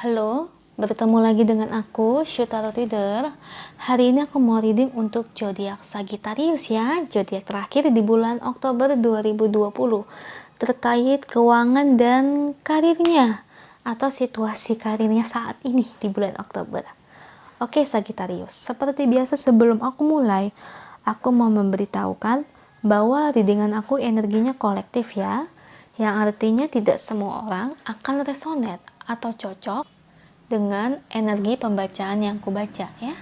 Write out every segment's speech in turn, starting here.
Halo, bertemu lagi dengan aku, Syutaro Reader. Hari ini aku mau reading untuk zodiak Sagittarius ya, zodiak terakhir di bulan Oktober 2020 terkait keuangan dan karirnya atau situasi karirnya saat ini di bulan Oktober. Oke Sagittarius, seperti biasa sebelum aku mulai, aku mau memberitahukan bahwa readingan aku energinya kolektif ya, yang artinya tidak semua orang akan resonate atau cocok dengan energi pembacaan yang aku baca ya,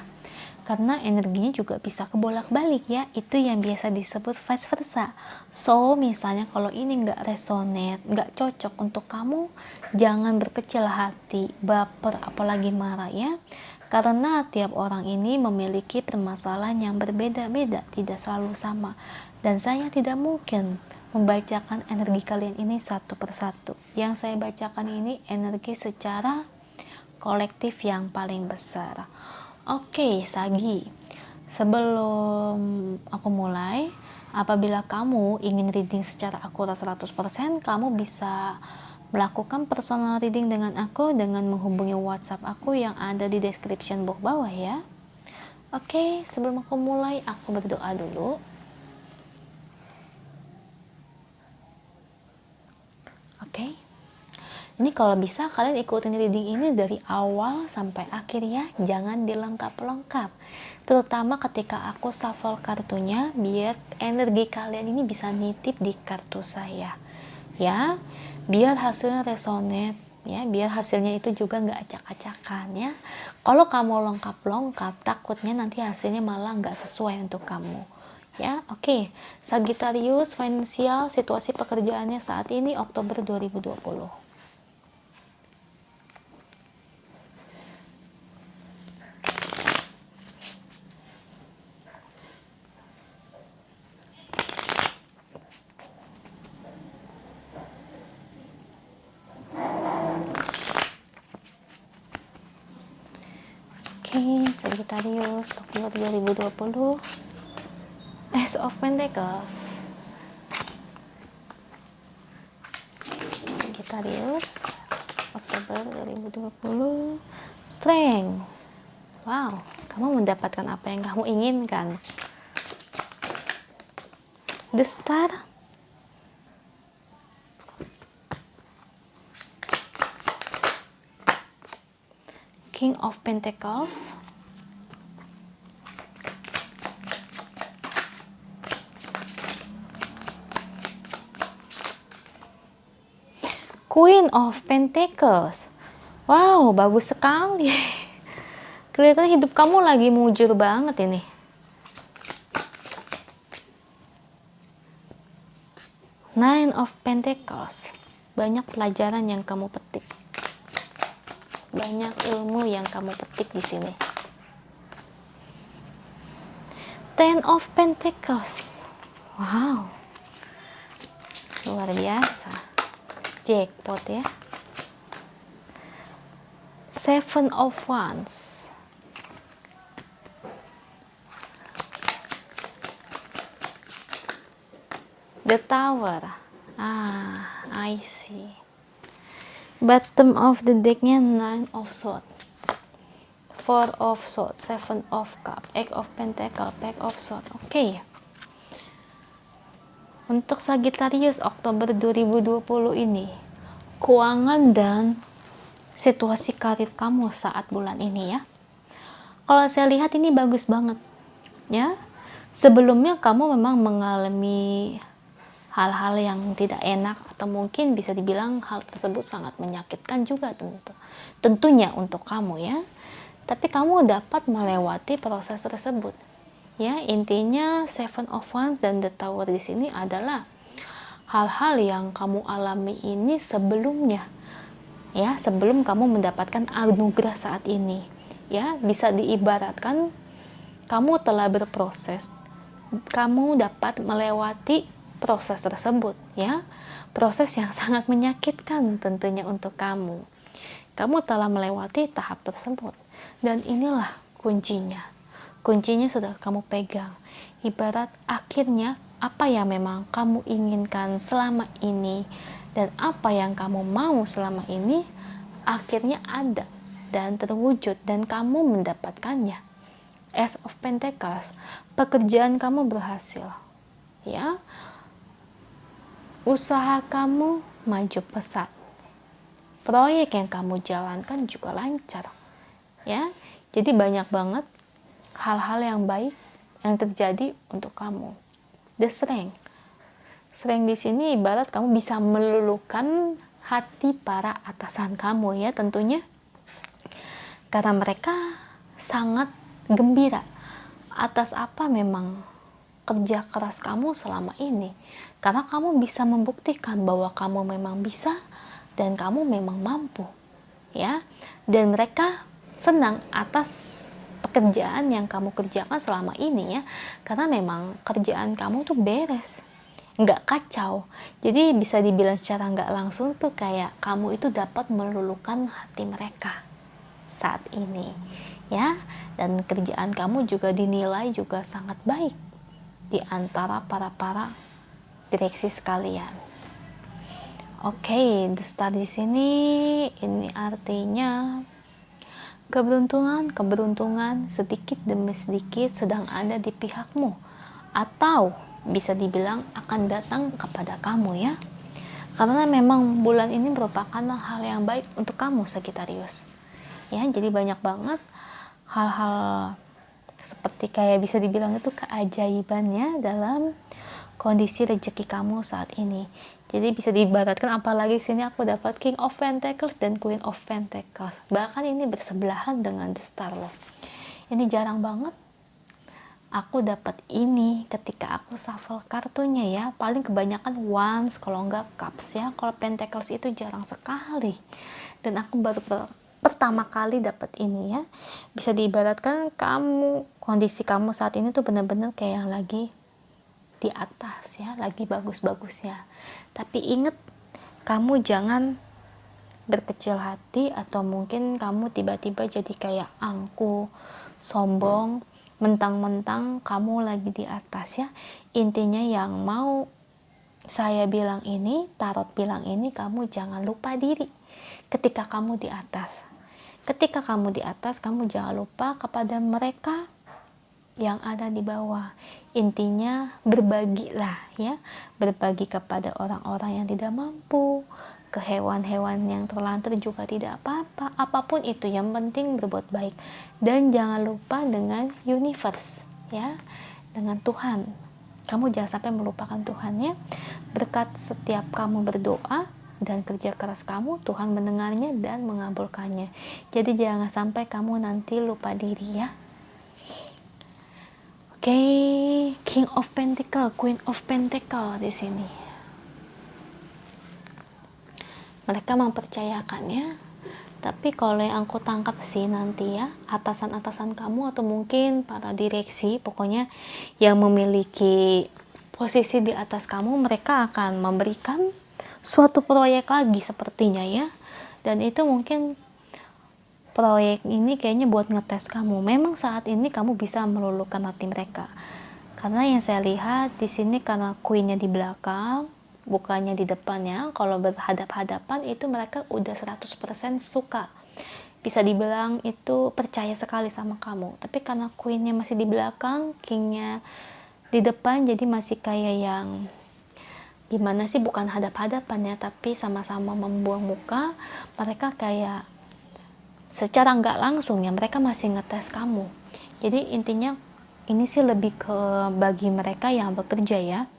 karena energinya juga bisa kebolak-balik ya, itu yang biasa disebut vice versa. So misalnya kalau ini nggak resonate, nggak cocok untuk kamu, jangan berkecil hati, baper, apalagi marah ya, karena tiap orang ini memiliki permasalahan yang berbeda-beda, tidak selalu sama, dan saya tidak mungkin membacakan energi kalian ini satu persatu. Yang saya bacakan ini energi secara kolektif yang paling besar. Oke, Sagi. Sebelum aku mulai, apabila kamu ingin reading secara akurat 100%, kamu bisa melakukan personal reading dengan aku dengan menghubungi WhatsApp aku yang ada di description box bawah ya. Oke, sebelum aku mulai, aku berdoa dulu. Oke. Ini kalau bisa kalian ikutin reading ini dari awal sampai akhir ya, jangan dilengkap-lengkap. Terutama ketika aku shuffle kartunya, biar energi kalian ini bisa nitip di kartu saya. Ya, biar hasilnya resonate, ya, biar hasilnya itu juga nggak acak-acakan ya. Kalau kamu lengkap-lengkap, takutnya nanti hasilnya malah nggak sesuai untuk kamu. Ya, oke. Sagittarius, finansial, situasi pekerjaannya saat ini Oktober 2020. Sagittarius, Oktober 2020. Ace of Pentacles. Sagittarius, Oktober 2020. Strength. Wow, kamu mendapatkan apa yang kamu inginkan. The Star. King of Pentacles. Queen of Pentacles. Wow, bagus sekali. Kelihatan hidup kamu lagi mujur banget ini. Nine of Pentacles. Banyak pelajaran yang kamu petik. Banyak ilmu yang kamu petik di sini. Ten of Pentacles. Wow. Luar biasa. Jackpot ya. Seven of Wands. The Tower. I see. Bottom of the decknya Nine of Swords, Four of Swords, Seven of Cups, Eight of Pentacles, Pack of Swords. Oke. Untuk Sagittarius Oktober 2020 ini, keuangan dan situasi karir kamu saat bulan ini ya. Kalau saya lihat ini bagus banget ya. Sebelumnya kamu memang mengalami hal-hal yang tidak enak atau mungkin bisa dibilang hal tersebut sangat menyakitkan juga tentunya untuk kamu ya. Tapi kamu dapat melewati proses tersebut. Ya, intinya Seven of Wands dan The Tower di sini adalah hal-hal yang kamu alami ini sebelumnya. Ya, sebelum kamu mendapatkan anugerah saat ini. Ya, bisa diibaratkan kamu telah berproses. Kamu dapat melewati proses tersebut ya, proses yang sangat menyakitkan tentunya untuk kamu. Kamu telah melewati tahap tersebut dan inilah kuncinya sudah kamu pegang. Ibarat akhirnya apa yang memang kamu inginkan selama ini dan apa yang kamu mau selama ini akhirnya ada dan terwujud dan kamu mendapatkannya. Ace of Pentacles, pekerjaan kamu berhasil, ya, usaha kamu maju pesat, proyek yang kamu jalankan juga lancar, ya. Jadi banyak banget hal-hal yang baik yang terjadi untuk kamu. The Strength. Strength di sini ibarat kamu bisa meluluhkan hati para atasan kamu, ya, tentunya. Karena mereka sangat gembira atas apa memang kerja keras kamu selama ini. Karena kamu bisa membuktikan bahwa kamu memang bisa dan kamu memang mampu, ya. Dan mereka senang atas pekerjaan yang kamu kerjakan selama ini, ya. Karena memang kerjaan kamu tuh beres, nggak kacau. Jadi bisa dibilang secara nggak langsung tuh kayak kamu itu dapat meluluhkan hati mereka saat ini, ya. Dan kerjaan kamu juga dinilai juga sangat baik di antara para direksi sekalian. Oke, the Star di sini ini artinya keberuntungan sedikit demi sedikit sedang ada di pihakmu, atau bisa dibilang akan datang kepada kamu, ya. Karena memang bulan ini merupakan hal yang baik untuk kamu, Sagittarius. Ya, jadi banyak banget hal-hal seperti kayak bisa dibilang itu keajaibannya dalam kondisi rezeki kamu saat ini. Jadi bisa diibaratkan, apalagi sini aku dapat King of Pentacles dan Queen of Pentacles. Bahkan ini bersebelahan dengan The Star loh. Ini jarang banget aku dapat ini ketika aku shuffle kartunya, ya. Paling kebanyakan Wands, kalau enggak Cups, ya. Kalau Pentacles itu jarang sekali. Dan aku baru pertama kali dapat ini, ya. Bisa diibaratkan kondisi kamu saat ini tuh benar-benar kayak yang lagi di atas, ya, lagi bagus-bagusnya. Tapi inget, kamu jangan berkecil hati atau mungkin kamu tiba-tiba jadi kayak angkuh, sombong, mentang-mentang kamu lagi di atas, ya. Intinya yang mau saya bilang ini, tarot bilang ini, kamu jangan lupa diri ketika kamu di atas. Ketika kamu di atas, kamu jangan lupa kepada mereka yang ada di bawah. Intinya berbagilah, ya. Berbagi kepada orang-orang yang tidak mampu, ke hewan-hewan yang terlantar juga tidak apa-apa. Apapun itu, yang penting berbuat baik. Dan jangan lupa dengan universe, ya, dengan Tuhan. Kamu jangan sampai melupakan Tuhan, ya. Berkat setiap kamu berdoa dan kerja keras kamu, Tuhan mendengarnya dan mengabulkannya. Jadi jangan sampai kamu nanti lupa diri, ya. Oke, King of Pentacle, Queen of Pentacle di sini. Mereka mempercayakannya, tapi kalau yang aku tangkap sih nanti, ya, atasan-atasan kamu atau mungkin para direksi, pokoknya yang memiliki posisi di atas kamu, mereka akan memberikan suatu proyek lagi sepertinya, ya. Dan itu mungkin proyek ini kayaknya buat ngetes kamu. Memang saat ini kamu bisa meluluhkan hati mereka. Karena yang saya lihat di sini, karena queen-nya di belakang, bukannya di depannya. Kalau berhadap-hadapan itu mereka udah 100% suka. Bisa dibilang itu percaya sekali sama kamu. Tapi karena queen-nya masih di belakang, king-nya di depan, jadi masih kayak yang gimana sih, bukan hadap-hadapan, ya, tapi sama-sama membuang muka. Mereka kayak secara nggak langsung, ya, mereka masih ngetes kamu. Jadi intinya ini sih lebih ke bagi mereka yang bekerja, ya.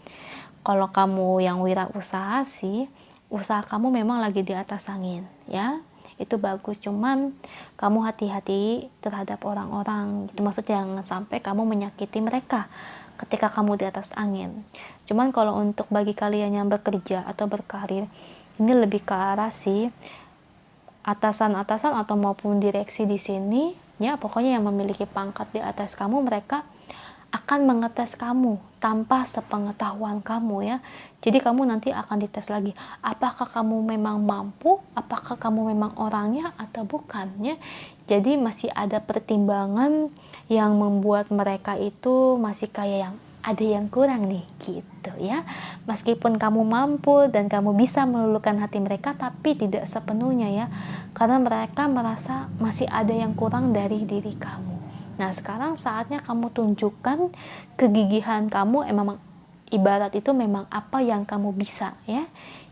Kalau kamu yang wirausaha sih, usaha kamu memang lagi di atas angin, ya. Itu bagus, cuman kamu hati-hati terhadap orang-orang. Itu maksudnya jangan sampai kamu menyakiti mereka ketika kamu di atas angin. Cuman kalau untuk bagi kalian yang bekerja atau berkarir, ini lebih ke arah sih atasan-atasan atau maupun direksi di sini, ya, pokoknya yang memiliki pangkat di atas kamu, mereka akan mengetes kamu tanpa sepengetahuan kamu, ya. Jadi kamu nanti akan dites lagi, apakah kamu memang mampu, apakah kamu memang orangnya atau bukan, ya. Jadi masih ada pertimbangan yang membuat mereka itu masih kayak yang ada yang kurang nih gitu ya. Meskipun kamu mampu dan kamu bisa meluluhkan hati mereka, tapi tidak sepenuhnya ya, karena mereka merasa masih ada yang kurang dari diri kamu. Nah sekarang saatnya kamu tunjukkan kegigihan kamu, memang ibarat itu memang apa yang kamu bisa ya.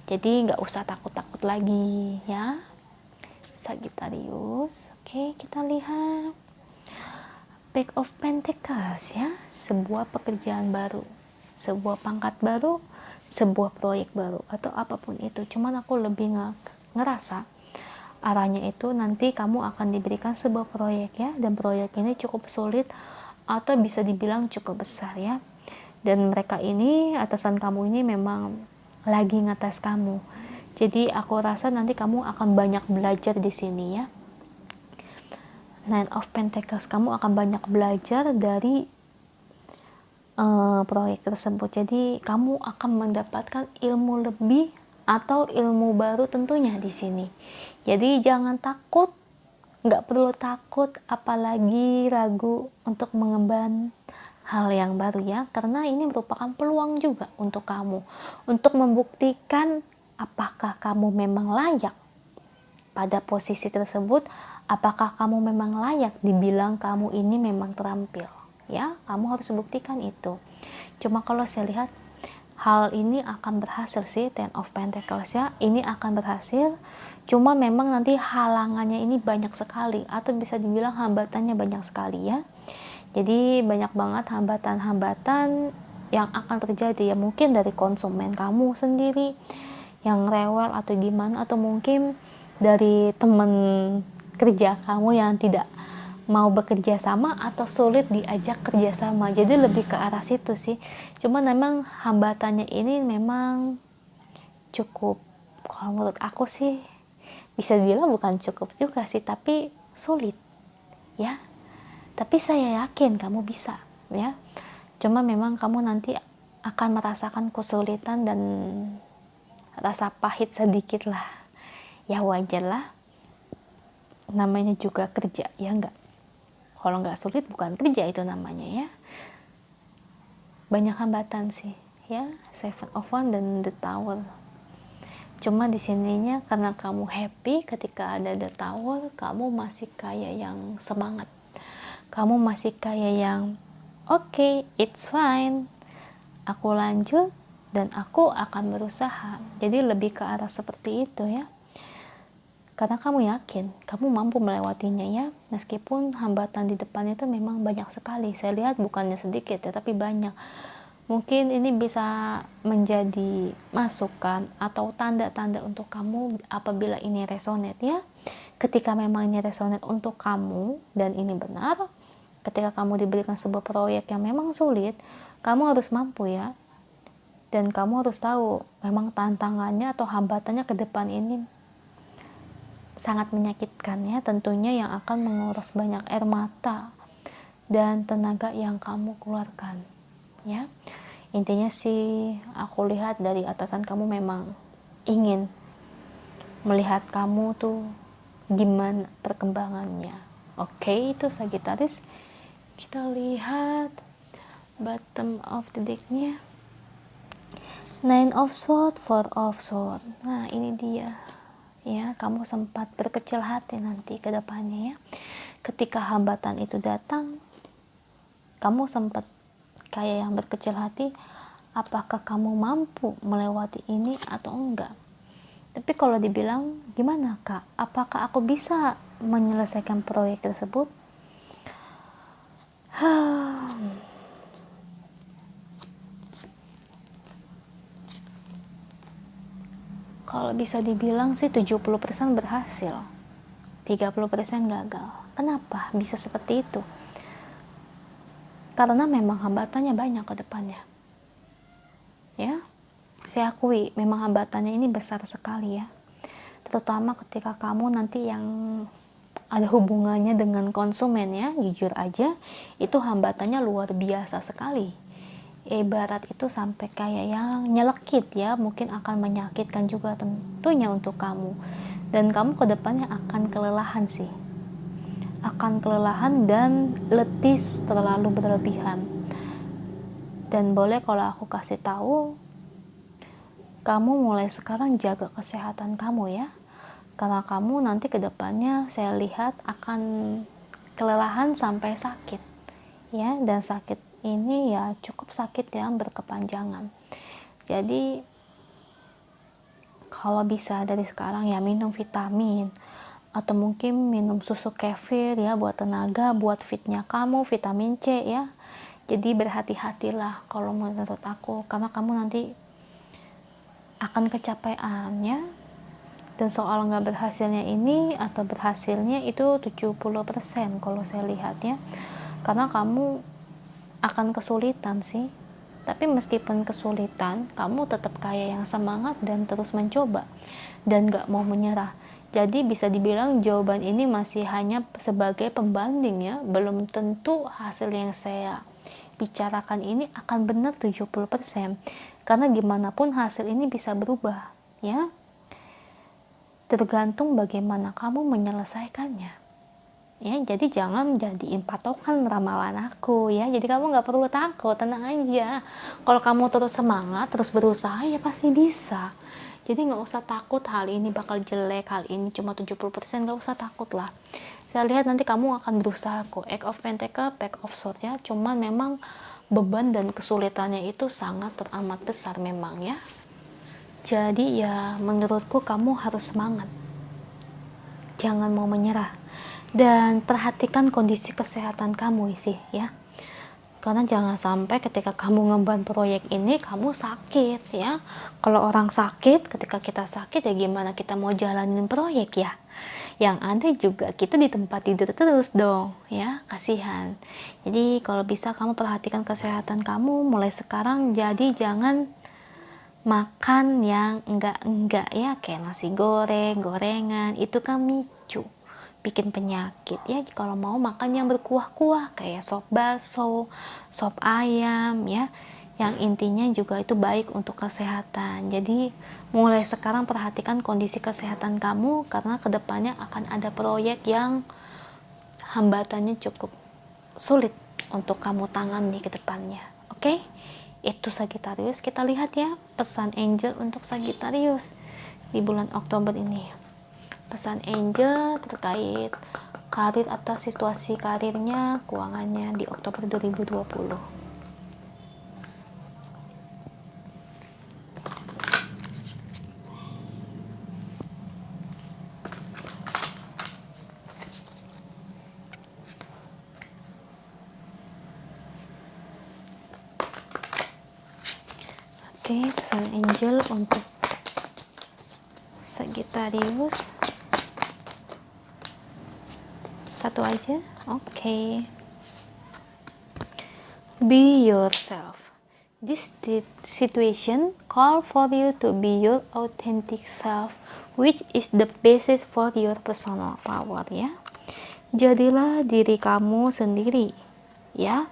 Jadi nggak usah takut-takut lagi ya Sagittarius. Oke, kita lihat Page of Pentacles ya, sebuah pekerjaan baru, sebuah pangkat baru, sebuah proyek baru, atau apapun itu. Cuman aku lebih ngerasa arahnya itu nanti kamu akan diberikan sebuah proyek ya, dan proyek ini cukup sulit atau bisa dibilang cukup besar ya. Dan mereka ini, atasan kamu ini memang lagi ngetes kamu. Jadi aku rasa nanti kamu akan banyak belajar di sini ya. Nine of Pentacles, kamu akan banyak belajar dari proyek tersebut. Jadi kamu akan mendapatkan ilmu lebih atau ilmu baru tentunya di sini. Jadi jangan takut, nggak perlu takut, apalagi ragu untuk mengemban hal yang baru ya, karena ini merupakan peluang juga untuk kamu untuk membuktikan apakah kamu memang layak pada posisi tersebut, apakah kamu memang layak dibilang kamu ini memang terampil ya. Kamu harus buktikan itu. Cuma kalau saya lihat hal ini akan berhasil sih, Ten of Pentacles ya, ini akan berhasil. Cuma memang nanti halangannya ini banyak sekali, atau bisa dibilang hambatannya banyak sekali ya. Jadi banyak banget hambatan-hambatan yang akan terjadi ya, mungkin dari konsumen kamu sendiri yang rewel atau gimana, atau mungkin dari teman kerja kamu yang tidak mau bekerja sama atau sulit diajak kerja sama. Jadi lebih ke arah situ sih. Cuma memang hambatannya ini memang cukup, kalau menurut aku sih bisa dibilang bukan cukup juga sih, tapi sulit ya. Tapi saya yakin kamu bisa ya. Cuma memang kamu nanti akan merasakan kesulitan dan rasa pahit sedikit lah. Ya wajar lah, namanya juga kerja ya enggak. Kalau nggak sulit bukan kerja itu namanya ya. Banyak hambatan sih ya, Seven of Wands dan The Tower. Cuma di sininya karena kamu happy ketika ada The Tower, kamu masih kayak yang semangat. Kamu masih kayak yang okay, it's fine. Aku lanjut dan aku akan berusaha. Jadi lebih ke arah seperti itu ya. Karena kamu yakin, kamu mampu melewatinya ya, meskipun hambatan di depan itu memang banyak sekali. Saya lihat bukannya sedikit ya, tapi banyak. Mungkin ini bisa menjadi masukan atau tanda-tanda untuk kamu apabila ini resonate ya. Ketika memang ini resonate untuk kamu dan ini benar, ketika kamu diberikan sebuah proyek yang memang sulit, kamu harus mampu ya. Dan kamu harus tahu memang tantangannya atau hambatannya ke depan ini sangat menyakitkan ya, tentunya yang akan menguras banyak air mata dan tenaga yang kamu keluarkan ya. Intinya sih aku lihat dari atasan kamu memang ingin melihat kamu tuh gimana perkembangannya. Oke, itu Sagittarius. Kita lihat bottom of the deck-nya. Nine of Swords, Four of Swords. Nah, ini dia. Ya, kamu sempat berkecil hati nanti ke depannya ya. Ketika hambatan itu datang, kamu sempat kayak yang berkecil hati, apakah kamu mampu melewati ini atau enggak. Tapi kalau dibilang, gimana Kak? Apakah aku bisa menyelesaikan proyek tersebut? Kalau bisa dibilang sih 70% berhasil, 30% gagal. Kenapa bisa seperti itu? Karena memang hambatannya banyak ke depannya. Ya, saya akui memang hambatannya ini besar sekali ya. Terutama ketika kamu nanti yang ada hubungannya dengan konsumen ya, jujur aja itu hambatannya luar biasa sekali. Ibarat itu sampai kayak yang nyelekit ya, mungkin akan menyakitkan juga tentunya untuk kamu. Dan kamu ke depannya akan kelelahan sih. Akan kelelahan dan letih terlalu berlebihan. Dan boleh kalau aku kasih tahu, kamu mulai sekarang jaga kesehatan kamu ya, karena kamu nanti kedepannya saya lihat akan kelelahan sampai sakit ya, dan sakit ini ya cukup sakit yang berkepanjangan. Jadi kalau bisa dari sekarang ya minum vitamin, atau mungkin minum susu kefir ya buat tenaga, buat fitnya kamu, vitamin C ya. Jadi berhati-hatilah kalau menurut aku, karena kamu nanti akan kecapean ya. Dan soal nggak berhasilnya ini atau berhasilnya itu 70% kalau saya lihat ya, karena kamu akan kesulitan sih. Tapi meskipun kesulitan, kamu tetap kayak yang semangat dan terus mencoba dan gak mau menyerah. Jadi bisa dibilang jawaban ini masih hanya sebagai pembanding ya, belum tentu hasil yang saya bicarakan ini akan benar 70%, karena gimana pun hasil ini bisa berubah ya, tergantung bagaimana kamu menyelesaikannya ya. Jadi jangan jadiin patokan ramalan aku ya, jadi kamu nggak perlu takut, tenang aja. Kalau kamu terus semangat, terus berusaha ya pasti bisa. Jadi nggak usah takut hal ini bakal jelek, hal ini cuma 70%, nggak usah takut lah. Saya lihat nanti kamu akan berusaha kok. Eight of Pentacle, Pack of Swords ya, cuman memang beban dan kesulitannya itu sangat teramat besar memang ya. Jadi ya menurutku kamu harus semangat, jangan mau menyerah, dan perhatikan kondisi kesehatan kamu sih ya, karena jangan sampai ketika kamu ngemban proyek ini kamu sakit ya. Kalau orang sakit, ketika kita sakit ya gimana kita mau jalanin proyek ya, yang ada juga kita di tempat tidur terus dong ya, kasihan. Jadi kalau bisa kamu perhatikan kesehatan kamu mulai sekarang. Jadi jangan makan yang enggak ya, kayak nasi goreng, gorengan, itu kan micu, bikin penyakit ya. Kalau mau makan yang berkuah-kuah kayak sop bakso, sop ayam ya, yang intinya juga itu baik untuk kesehatan. Jadi mulai sekarang perhatikan kondisi kesehatan kamu, karena kedepannya akan ada proyek yang hambatannya cukup sulit untuk kamu tangani ke depannya. Oke? Itu Sagittarius. Kita lihat ya pesan angel untuk Sagittarius di bulan Oktober ini. Pesan angel terkait karir atau situasi karirnya, keuangannya di Oktober 2020. Oke, pesan angel untuk Sagittarius. Satu aja. Oke. Be yourself. This situation call for you to be your authentic self, which is the basis for your personal power ya. Jadilah diri kamu sendiri ya.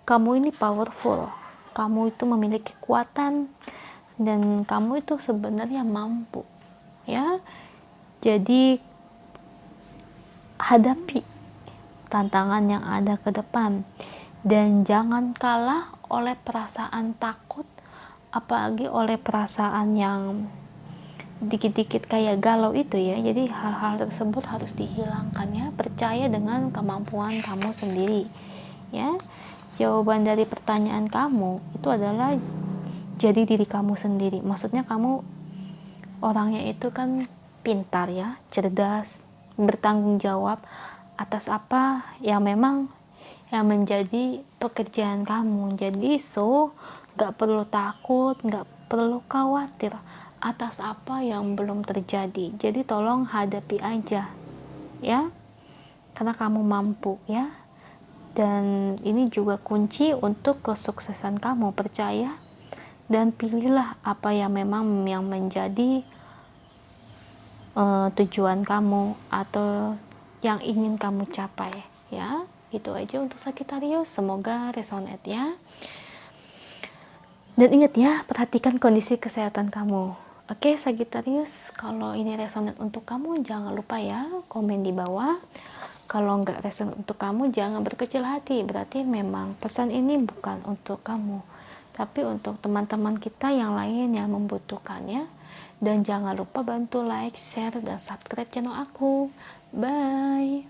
Kamu ini powerful. Kamu itu memiliki kekuatan dan kamu itu sebenarnya mampu ya. Jadi hadapi tantangan yang ada ke depan dan jangan kalah oleh perasaan takut, apalagi oleh perasaan yang dikit-dikit kayak galau itu ya. Jadi hal-hal tersebut harus dihilangkan ya. Percaya dengan kemampuan kamu sendiri ya. Jawaban dari pertanyaan kamu itu adalah jadi diri kamu sendiri. Maksudnya kamu orangnya itu kan pintar ya, cerdas, bertanggung jawab atas apa yang memang yang menjadi pekerjaan kamu. Jadi gak perlu takut, gak perlu khawatir atas apa yang belum terjadi. Jadi tolong hadapi aja ya, karena kamu mampu ya. Dan ini juga kunci untuk kesuksesan kamu. Percaya dan pilihlah apa yang memang yang menjadi tujuan kamu atau yang ingin kamu capai ya. Itu aja untuk Sagittarius, semoga resonate ya. Dan ingat ya, perhatikan kondisi kesehatan kamu. Oke Sagittarius, kalau ini resonate untuk kamu jangan lupa ya komen di bawah. Kalau nggak resonate untuk kamu jangan berkecil hati, berarti memang pesan ini bukan untuk kamu. tapi untuk teman-teman kita yang lain yang membutuhkannya. Dan jangan lupa bantu like, share, dan subscribe channel aku. Bye.